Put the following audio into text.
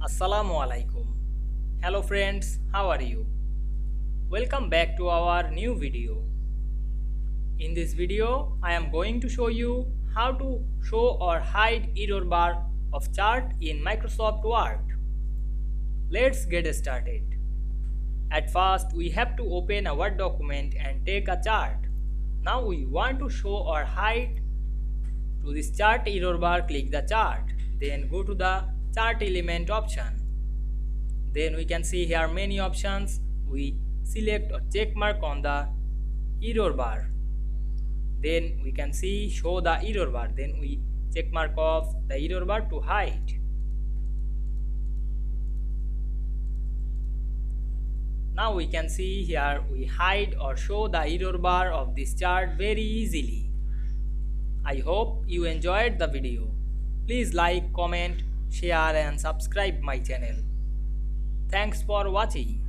Assalamu Walaikum. Hello friends, how are you? Welcome back to our new video. In this video, I am going to show you how to show or hide error bar of chart in Microsoft Word. Let's get started. At first, we have to open a Word document and take a chart. Now we want to show or hide to this chart error bar, click the chart. Then go to the chart element option. Then we can see here many options. We select a check mark on the error bar. Then we can see show the error bar. Then we check mark off the error bar to hide. Now we can see here we hide or show the error bar of this chart very easily. I hope you enjoyed the video. Please like, comment, share and subscribe my channel. Thanks for watching.